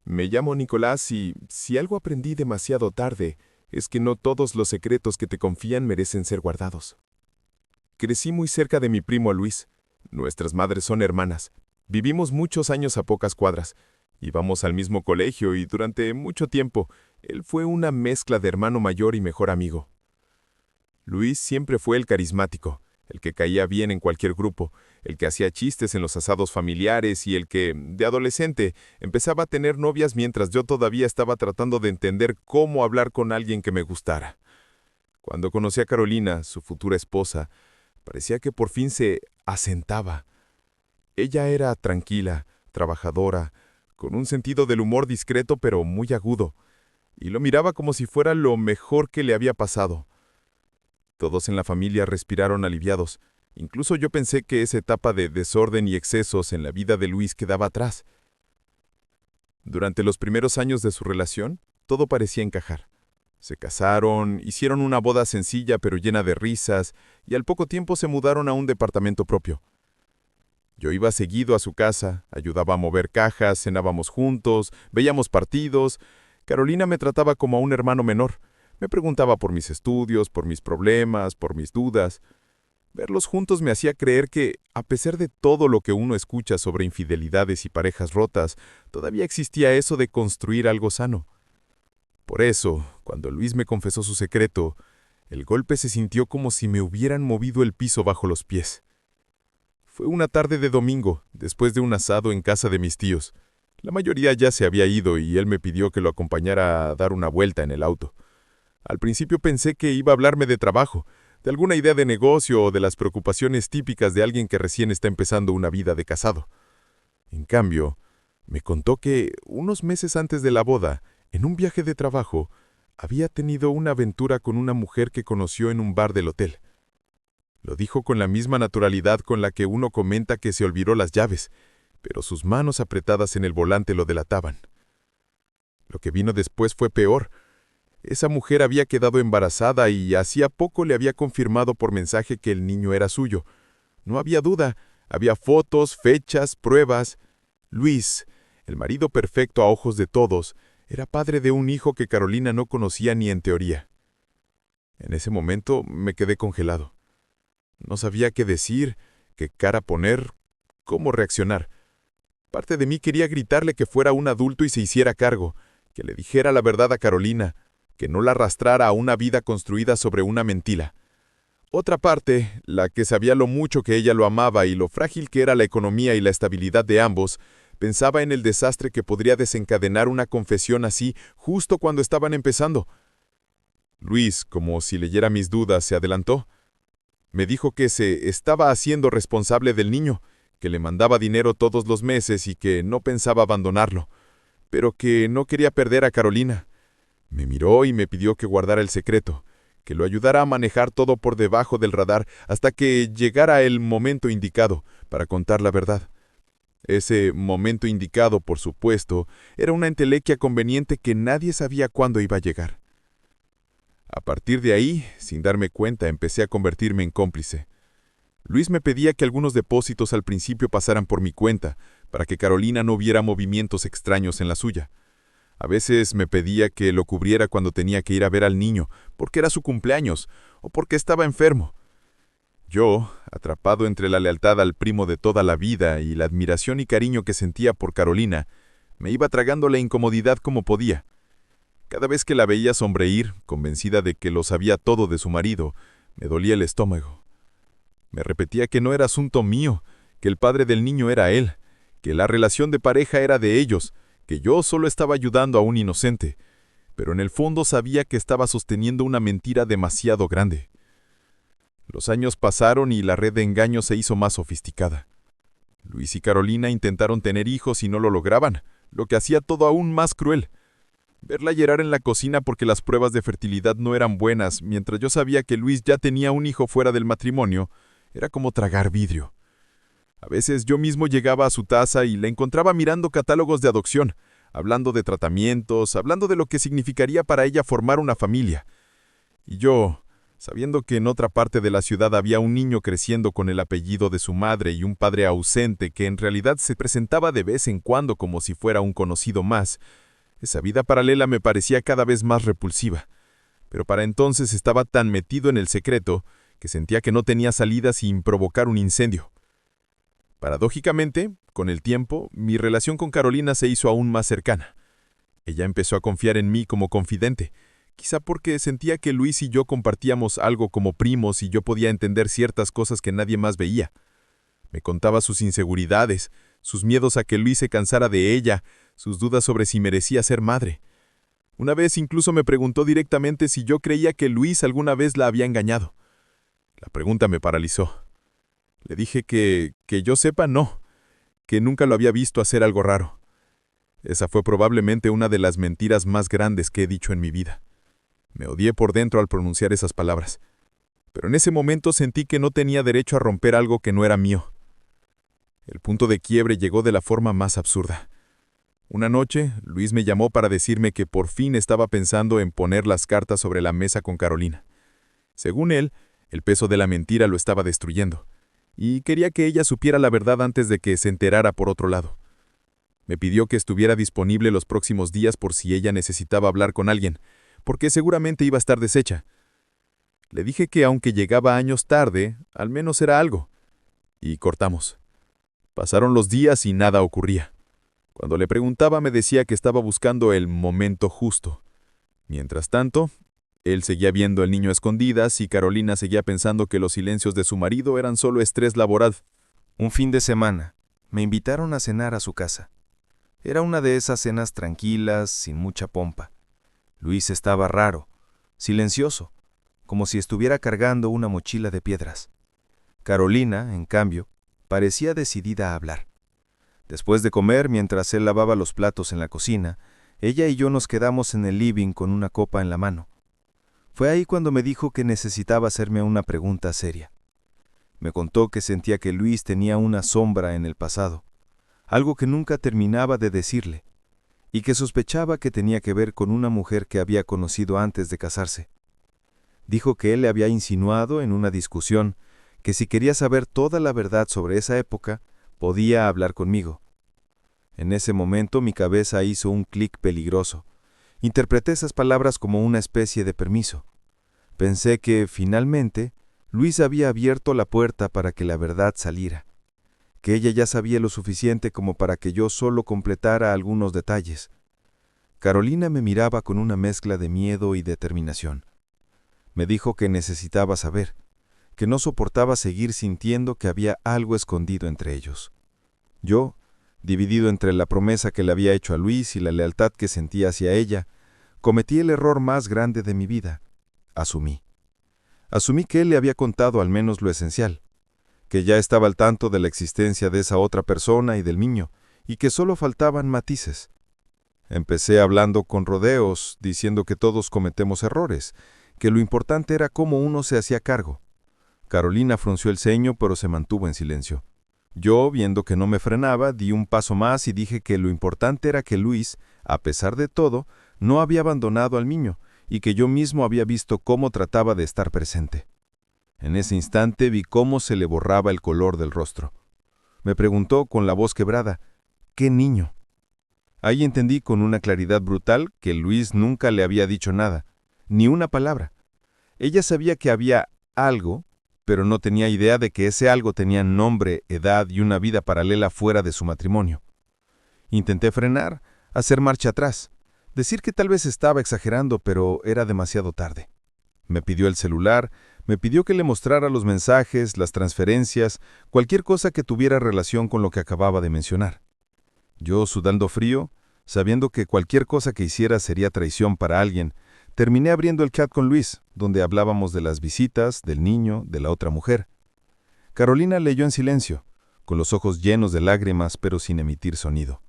Me llamo Nicolás y si algo aprendí demasiado tarde es que no todos los secretos que te confían merecen ser guardados. Crecí muy cerca de mi primo Luis. Nuestras madres son hermanas. Vivimos muchos años a pocas cuadras. Íbamos al mismo colegio y durante mucho tiempo él fue una mezcla de hermano mayor y mejor amigo. Luis siempre fue el carismático, el que caía bien en cualquier grupo, el que hacía chistes en los asados familiares y el que, de adolescente, empezaba a tener novias mientras yo todavía estaba tratando de entender cómo hablar con alguien que me gustara. Cuando conocí a Carolina, su futura esposa, parecía que por fin se asentaba. Ella era tranquila, trabajadora, con un sentido del humor discreto pero muy agudo, y lo miraba como si fuera lo mejor que le había pasado. Todos en la familia respiraron aliviados. Incluso yo pensé que esa etapa de desorden y excesos en la vida de Luis quedaba atrás. Durante los primeros años de su relación, todo parecía encajar. Se casaron, hicieron una boda sencilla pero llena de risas, y al poco tiempo se mudaron a un departamento propio. Yo iba seguido a su casa, ayudaba a mover cajas, cenábamos juntos, veíamos partidos. Carolina me trataba como a un hermano menor. Me preguntaba por mis estudios, por mis problemas, por mis dudas. Verlos juntos me hacía creer que, a pesar de todo lo que uno escucha sobre infidelidades y parejas rotas, todavía existía eso de construir algo sano. Por eso, cuando Luis me confesó su secreto, el golpe se sintió como si me hubieran movido el piso bajo los pies. Fue una tarde de domingo, después de un asado en casa de mis tíos. La mayoría ya se había ido y él me pidió que lo acompañara a dar una vuelta en el auto. Al principio pensé que iba a hablarme de trabajo, de alguna idea de negocio o de las preocupaciones típicas de alguien que recién está empezando una vida de casado. En cambio, me contó que, unos meses antes de la boda, en un viaje de trabajo, había tenido una aventura con una mujer que conoció en un bar del hotel. Lo dijo con la misma naturalidad con la que uno comenta que se olvidó las llaves, pero sus manos apretadas en el volante lo delataban. Lo que vino después fue peor. Esa mujer había quedado embarazada y hacía poco le había confirmado por mensaje que el niño era suyo. No había duda, había fotos, fechas, pruebas. Luis, el marido perfecto a ojos de todos, era padre de un hijo que Carolina no conocía ni en teoría. En ese momento me quedé congelado. No sabía qué decir, qué cara poner, cómo reaccionar. Parte de mí quería gritarle que fuera un adulto y se hiciera cargo, que le dijera la verdad a Carolina, que no la arrastrara a una vida construida sobre una mentira. Otra parte, la que sabía lo mucho que ella lo amaba y lo frágil que era la economía y la estabilidad de ambos, pensaba en el desastre que podría desencadenar una confesión así justo cuando estaban empezando. Luis, como si leyera mis dudas, se adelantó. Me dijo que se estaba haciendo responsable del niño, que le mandaba dinero todos los meses y que no pensaba abandonarlo, pero que no quería perder a Carolina. Me miró y me pidió que guardara el secreto, que lo ayudara a manejar todo por debajo del radar hasta que llegara el momento indicado para contar la verdad. Ese momento indicado, por supuesto, era una entelequia conveniente que nadie sabía cuándo iba a llegar. A partir de ahí, sin darme cuenta, empecé a convertirme en cómplice. Luis me pedía que algunos depósitos al principio pasaran por mi cuenta, para que Carolina no viera movimientos extraños en la suya. A veces me pedía que lo cubriera cuando tenía que ir a ver al niño, porque era su cumpleaños, o porque estaba enfermo. Yo, atrapado entre la lealtad al primo de toda la vida y la admiración y cariño que sentía por Carolina, me iba tragando la incomodidad como podía. Cada vez que la veía sonreír, convencida de que lo sabía todo de su marido, me dolía el estómago. Me repetía que no era asunto mío, que el padre del niño era él, que la relación de pareja era de ellos, que yo solo estaba ayudando a un inocente, pero en el fondo sabía que estaba sosteniendo una mentira demasiado grande. Los años pasaron y la red de engaños se hizo más sofisticada. Luis y Carolina intentaron tener hijos y no lo lograban, lo que hacía todo aún más cruel. Verla llorar en la cocina porque las pruebas de fertilidad no eran buenas, mientras yo sabía que Luis ya tenía un hijo fuera del matrimonio, era como tragar vidrio. A veces yo mismo llegaba a su taza y la encontraba mirando catálogos de adopción, hablando de tratamientos, hablando de lo que significaría para ella formar una familia. Y yo, sabiendo que en otra parte de la ciudad había un niño creciendo con el apellido de su madre y un padre ausente que en realidad se presentaba de vez en cuando como si fuera un conocido más. Esa vida paralela me parecía cada vez más repulsiva, pero para entonces estaba tan metido en el secreto que sentía que no tenía salida sin provocar un incendio. Paradójicamente, con el tiempo, mi relación con Carolina se hizo aún más cercana. Ella empezó a confiar en mí como confidente, quizá porque sentía que Luis y yo compartíamos algo como primos y yo podía entender ciertas cosas que nadie más veía. Me contaba sus inseguridades, sus miedos a que Luis se cansara de ella, sus dudas sobre si merecía ser madre. Una vez incluso me preguntó directamente si yo creía que Luis alguna vez la había engañado. La pregunta me paralizó. Le dije que yo sepa no, que nunca lo había visto hacer algo raro. Esa fue probablemente una de las mentiras más grandes que he dicho en mi vida. Me odié por dentro al pronunciar esas palabras, pero en ese momento sentí que no tenía derecho a romper algo que no era mío. El punto de quiebre llegó de la forma más absurda. Una noche, Luis me llamó para decirme que por fin estaba pensando en poner las cartas sobre la mesa con Carolina. Según él, el peso de la mentira lo estaba destruyendo, y quería que ella supiera la verdad antes de que se enterara por otro lado. Me pidió que estuviera disponible los próximos días por si ella necesitaba hablar con alguien, porque seguramente iba a estar deshecha. Le dije que aunque llegaba años tarde, al menos era algo. Y cortamos. Pasaron los días y nada ocurría. Cuando le preguntaba me decía que estaba buscando el momento justo. Mientras tanto, él seguía viendo al niño a escondidas y Carolina seguía pensando que los silencios de su marido eran solo estrés laboral. Un fin de semana, me invitaron a cenar a su casa. Era una de esas cenas tranquilas, sin mucha pompa. Luis estaba raro, silencioso, como si estuviera cargando una mochila de piedras. Carolina, en cambio, parecía decidida a hablar. Después de comer, mientras él lavaba los platos en la cocina, ella y yo nos quedamos en el living con una copa en la mano. Fue ahí cuando me dijo que necesitaba hacerme una pregunta seria. Me contó que sentía que Luis tenía una sombra en el pasado, algo que nunca terminaba de decirle, y que sospechaba que tenía que ver con una mujer que había conocido antes de casarse. Dijo que él le había insinuado en una discusión que si quería saber toda la verdad sobre esa época, podía hablar conmigo. En ese momento mi cabeza hizo un clic peligroso. Interpreté esas palabras como una especie de permiso. Pensé que, finalmente, Luis había abierto la puerta para que la verdad saliera, que ella ya sabía lo suficiente como para que yo solo completara algunos detalles. Carolina me miraba con una mezcla de miedo y determinación. Me dijo que necesitaba saber, que no soportaba seguir sintiendo que había algo escondido entre ellos. Yo, dividido entre la promesa que le había hecho a Luis y la lealtad que sentía hacia ella, cometí el error más grande de mi vida. Asumí. Asumí que él le había contado al menos lo esencial, que ya estaba al tanto de la existencia de esa otra persona y del niño, y que solo faltaban matices. Empecé hablando con rodeos, diciendo que todos cometemos errores, que lo importante era cómo uno se hacía cargo. Carolina frunció el ceño, pero se mantuvo en silencio. Yo, viendo que no me frenaba, di un paso más y dije que lo importante era que Luis, a pesar de todo, no había abandonado al niño, y que yo mismo había visto cómo trataba de estar presente. En ese instante vi cómo se le borraba el color del rostro. Me preguntó con la voz quebrada, ¿qué niño? Ahí entendí con una claridad brutal que Luis nunca le había dicho nada, ni una palabra. Ella sabía que había algo, pero no tenía idea de que ese algo tenía nombre, edad y una vida paralela fuera de su matrimonio. Intenté frenar, hacer marcha atrás, decir que tal vez estaba exagerando, pero era demasiado tarde. Me pidió el celular, me pidió que le mostrara los mensajes, las transferencias, cualquier cosa que tuviera relación con lo que acababa de mencionar. Yo, sudando frío, sabiendo que cualquier cosa que hiciera sería traición para alguien, terminé abriendo el chat con Luis, donde hablábamos de las visitas, del niño, de la otra mujer. Carolina leyó en silencio, con los ojos llenos de lágrimas, pero sin emitir sonido.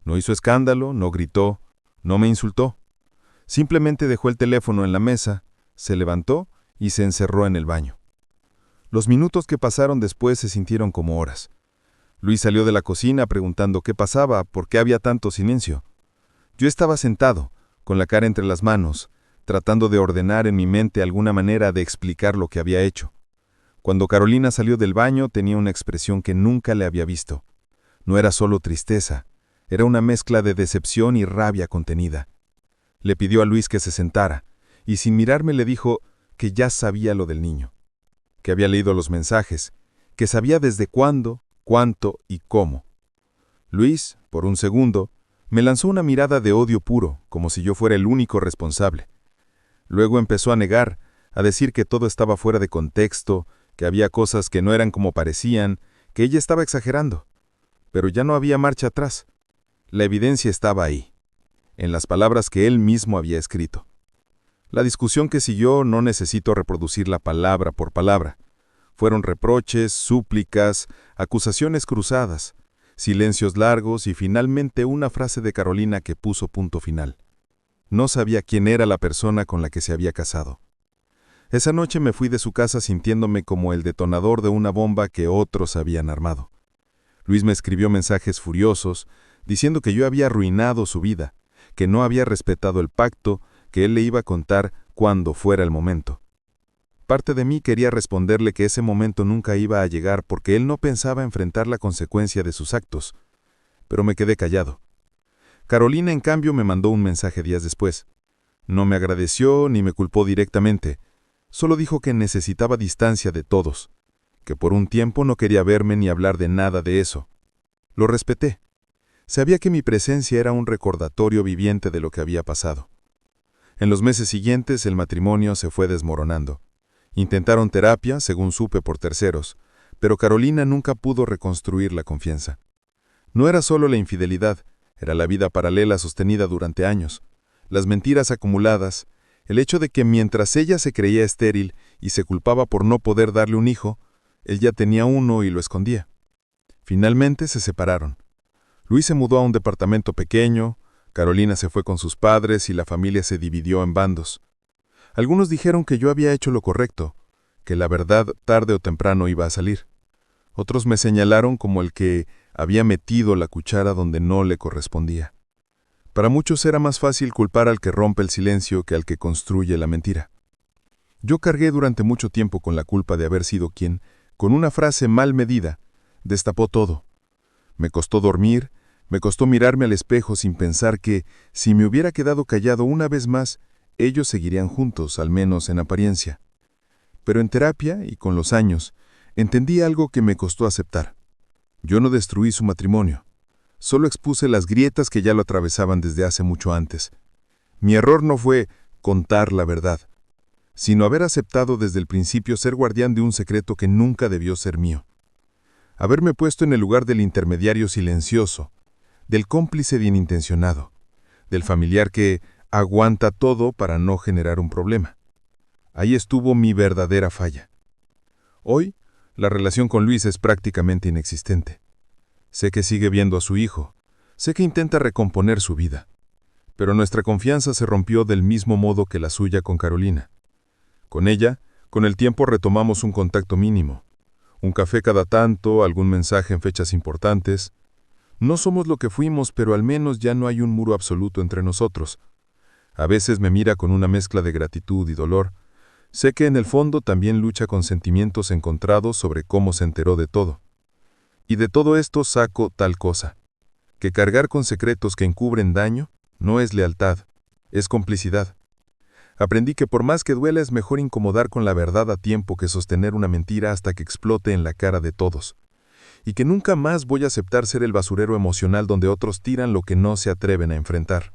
No hizo escándalo, no gritó, no me insultó. Simplemente dejó el teléfono en la mesa, se levantó y se encerró en el baño. Los minutos que pasaron después se sintieron como horas. Luis salió de la cocina preguntando qué pasaba, por qué había tanto silencio. Yo estaba sentado, con la cara entre las manos, tratando de ordenar en mi mente alguna manera de explicar lo que había hecho. Cuando Carolina salió del baño tenía una expresión que nunca le había visto. No era solo tristeza, era una mezcla de decepción y rabia contenida. Le pidió a Luis que se sentara, y sin mirarme le dijo que ya sabía lo del niño, que había leído los mensajes, que sabía desde cuándo, cuánto y cómo. Luis, por un segundo, me lanzó una mirada de odio puro, como si yo fuera el único responsable. Luego empezó a negar, a decir que todo estaba fuera de contexto, que había cosas que no eran como parecían, que ella estaba exagerando. Pero ya no había marcha atrás. La evidencia estaba ahí, en las palabras que él mismo había escrito. La discusión que siguió no necesito reproducirla palabra por palabra. Fueron reproches, súplicas, acusaciones cruzadas, silencios largos y finalmente una frase de Carolina que puso punto final. No sabía quién era la persona con la que se había casado. Esa noche me fui de su casa sintiéndome como el detonador de una bomba que otros habían armado. Luis me escribió mensajes furiosos, diciendo que yo había arruinado su vida, que no había respetado el pacto, que él le iba a contar cuando fuera el momento. Parte de mí quería responderle que ese momento nunca iba a llegar porque él no pensaba enfrentar la consecuencia de sus actos, pero me quedé callado. Carolina, en cambio, me mandó un mensaje días después. No me agradeció ni me culpó directamente, solo dijo que necesitaba distancia de todos, que por un tiempo no quería verme ni hablar de nada de eso. Lo respeté. Sabía que mi presencia era un recordatorio viviente de lo que había pasado. En los meses siguientes el matrimonio se fue desmoronando. Intentaron terapia, según supe por terceros, pero Carolina nunca pudo reconstruir la confianza. No era solo la infidelidad, era la vida paralela sostenida durante años, las mentiras acumuladas, el hecho de que mientras ella se creía estéril y se culpaba por no poder darle un hijo, él ya tenía uno y lo escondía. Finalmente se separaron. Luis se mudó a un departamento pequeño, Carolina se fue con sus padres y la familia se dividió en bandos. Algunos dijeron que yo había hecho lo correcto, que la verdad tarde o temprano iba a salir. Otros me señalaron como el que había metido la cuchara donde no le correspondía. Para muchos era más fácil culpar al que rompe el silencio que al que construye la mentira. Yo cargué durante mucho tiempo con la culpa de haber sido quien, con una frase mal medida, destapó todo. Me costó dormir, me costó mirarme al espejo sin pensar que, si me hubiera quedado callado una vez más, ellos seguirían juntos, al menos en apariencia. Pero en terapia y con los años, entendí algo que me costó aceptar. Yo no destruí su matrimonio. Solo expuse las grietas que ya lo atravesaban desde hace mucho antes. Mi error no fue contar la verdad, sino haber aceptado desde el principio ser guardián de un secreto que nunca debió ser mío. Haberme puesto en el lugar del intermediario silencioso, del cómplice bien intencionado, del familiar que aguanta todo para no generar un problema. Ahí estuvo mi verdadera falla. Hoy, la relación con Luis es prácticamente inexistente. Sé que sigue viendo a su hijo, sé que intenta recomponer su vida, pero nuestra confianza se rompió del mismo modo que la suya con Carolina. Con ella, con el tiempo retomamos un contacto mínimo, un café cada tanto, algún mensaje en fechas importantes. No somos lo que fuimos, pero al menos ya no hay un muro absoluto entre nosotros. A veces me mira con una mezcla de gratitud y dolor. Sé que en el fondo también lucha con sentimientos encontrados sobre cómo se enteró de todo. Y de todo esto saco tal cosa, que cargar con secretos que encubren daño no es lealtad, es complicidad. Aprendí que por más que duela es mejor incomodar con la verdad a tiempo que sostener una mentira hasta que explote en la cara de todos. Y que nunca más voy a aceptar ser el basurero emocional donde otros tiran lo que no se atreven a enfrentar.